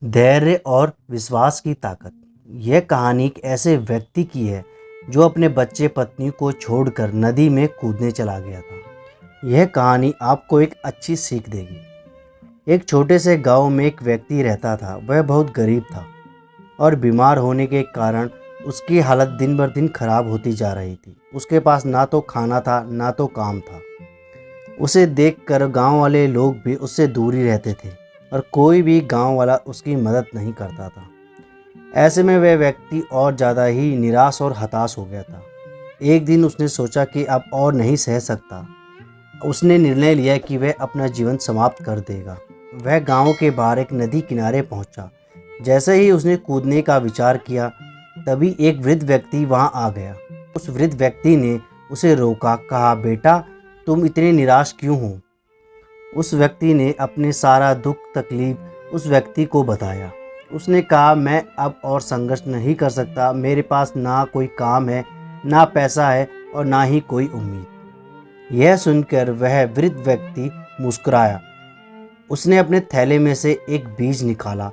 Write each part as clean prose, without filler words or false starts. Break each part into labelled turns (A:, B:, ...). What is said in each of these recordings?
A: धैर्य और विश्वास की ताकत। यह कहानी एक ऐसे व्यक्ति की है जो अपने बच्चे पत्नी को छोड़कर नदी में कूदने चला गया था। यह कहानी आपको एक अच्छी सीख देगी। एक छोटे से गांव में एक व्यक्ति रहता था। वह बहुत गरीब था और बीमार होने के कारण उसकी हालत दिन बर दिन खराब होती जा रही थी। उसके पास ना तो खाना था ना तो काम था। उसे देखकर गांव वाले लोग भी उससे दूर ही रहते थे और कोई भी गांव वाला उसकी मदद नहीं करता था। ऐसे में वह व्यक्ति और ज़्यादा ही निराश और हताश हो गया था। एक दिन उसने सोचा कि अब और नहीं सह सकता। उसने निर्णय लिया कि वह अपना जीवन समाप्त कर देगा। वह गांव के बाहर एक नदी किनारे पहुंचा। जैसे ही उसने कूदने का विचार किया, तभी एक वृद्ध व्यक्ति वहां आ गया। उस वृद्ध व्यक्ति ने उसे रोका, कहा, बेटा, तुम इतने निराश क्यों हो? उस व्यक्ति ने अपने सारा दुख तकलीफ उस व्यक्ति को बताया। उसने कहा, मैं अब और संघर्ष नहीं कर सकता। मेरे पास ना कोई काम है, ना पैसा है और ना ही कोई उम्मीद। यह सुनकर वह वृद्ध व्यक्ति मुस्कुराया। उसने अपने थैले में से एक बीज निकाला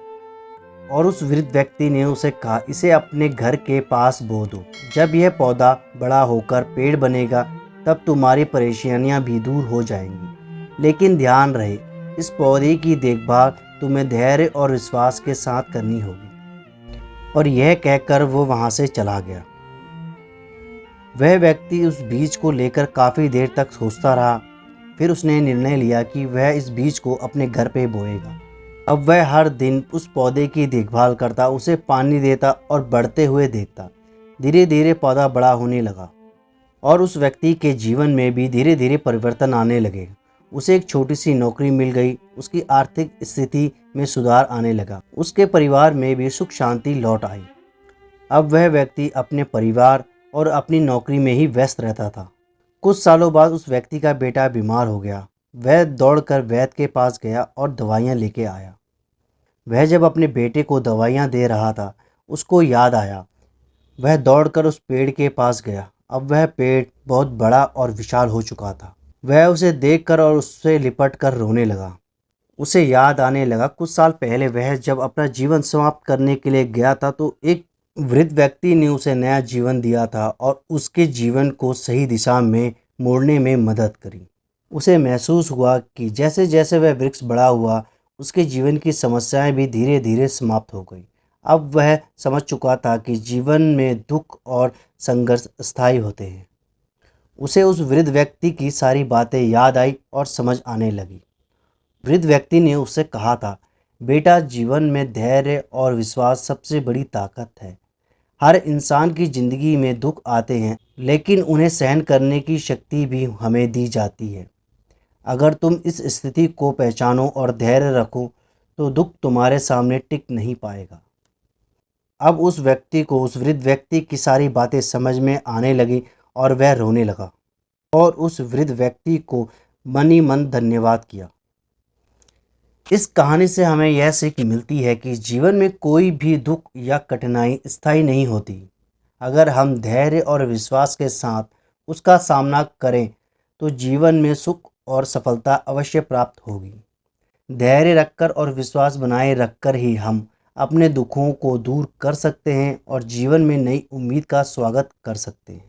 A: और उस वृद्ध व्यक्ति ने उसे कहा, इसे अपने घर के पास बो दो। जब यह पौधा बड़ा होकर पेड़ बनेगा, तब तुम्हारी परेशानियां भी दूर हो जाएंगी। लेकिन ध्यान रहे, इस पौधे की देखभाल तुम्हें धैर्य और विश्वास के साथ करनी होगी। और यह कहकर वो वहां से चला गया। वह व्यक्ति उस बीज को लेकर काफ़ी देर तक सोचता रहा। फिर उसने निर्णय लिया कि वह इस बीज को अपने घर पे बोएगा। अब वह हर दिन उस पौधे की देखभाल करता, उसे पानी देता और बढ़ते हुए देखता। धीरे धीरे पौधा बड़ा होने लगा और उस व्यक्ति के जीवन में भी धीरे धीरे परिवर्तन आने लगे। उसे एक छोटी सी नौकरी मिल गई। उसकी आर्थिक स्थिति में सुधार आने लगा। उसके परिवार में भी सुख शांति लौट आई। अब वह व्यक्ति अपने परिवार और अपनी नौकरी में ही व्यस्त रहता था। कुछ सालों बाद उस व्यक्ति का बेटा बीमार हो गया। वह दौड़कर वैद्य के पास गया और दवाइयाँ लेके आया। वह जब अपने बेटे को दवाइयाँ दे रहा था, उसको याद आया। वह दौड़कर उस पेड़ के पास गया। अब वह पेड़ बहुत बड़ा और विशाल हो चुका था। वह उसे देखकर और उससे लिपट कर रोने लगा। उसे याद आने लगा, कुछ साल पहले वह जब अपना जीवन समाप्त करने के लिए गया था, तो एक वृद्ध व्यक्ति ने उसे नया जीवन दिया था और उसके जीवन को सही दिशा में मोड़ने में मदद करी। उसे महसूस हुआ कि जैसे जैसे वह वृक्ष बड़ा हुआ, उसके जीवन की समस्याएं भी धीरे धीरे समाप्त हो गई। अब वह समझ चुका था कि जीवन में दुख और संघर्ष स्थायी होते हैं। उसे उस वृद्ध व्यक्ति की सारी बातें याद आई और समझ आने लगी। वृद्ध व्यक्ति ने उससे कहा था, बेटा, जीवन में धैर्य और विश्वास सबसे बड़ी ताकत है। हर इंसान की ज़िंदगी में दुख आते हैं, लेकिन उन्हें सहन करने की शक्ति भी हमें दी जाती है। अगर तुम इस स्थिति को पहचानो और धैर्य रखो, तो दुख तुम्हारे सामने टिक नहीं पाएगा। अब उस वृद्ध व्यक्ति की सारी बातें समझ में आने लगी और वह रोने लगा और उस वृद्ध व्यक्ति को मन ही मन धन्यवाद किया। इस कहानी से हमें यह सीख मिलती है कि जीवन में कोई भी दुख या कठिनाई स्थायी नहीं होती। अगर हम धैर्य और विश्वास के साथ उसका सामना करें, तो जीवन में सुख और सफलता अवश्य प्राप्त होगी। धैर्य रखकर और विश्वास बनाए रखकर ही हम अपने दुखों को दूर कर सकते हैं और जीवन में नई उम्मीद का स्वागत कर सकते हैं।